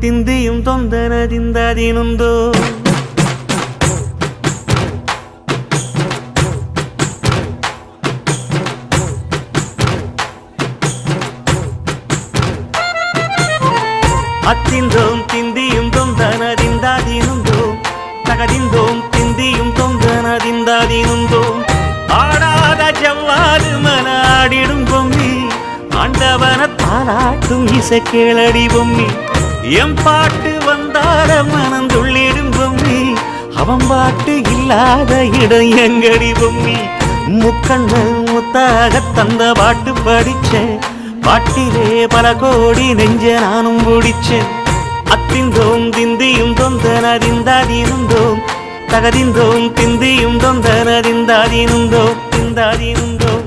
திந்தியும் தொந்தனதிந்ததினுந்தோ அத்திந்தோம் திந்தியும் தொந்தனதிந்ததினுந்தோம் தகதிந்தோம் திந்தியும் தொந்தனதிந்ததினுந்தோம் ஆடாத ஜவ்வாது மனாடிடும் பொம்மி ஆண்டவன தாளாட்டும் இசை கேளடி பொம்மி எம் பாட்டு வந்தார மனந்துள்ளிடும் பொம்மி அவன் பாட்டு இல்லாத இடம் எங்கடி பொம்மி முக்கண்ணல் முத்தாக தந்த பாட்டு படிச்சேன் பாட்டிலே பல கோடி நெஞ்ச நானும் பிடிச்சேன் அத்திந்தோம் திந்தியும் தொந்தனதிந்ததினுந்தோம் தகதிந்தோம் திந்தியும் தொந்தனதிந்ததினுந்தோம் திந்ததினுந்தோம்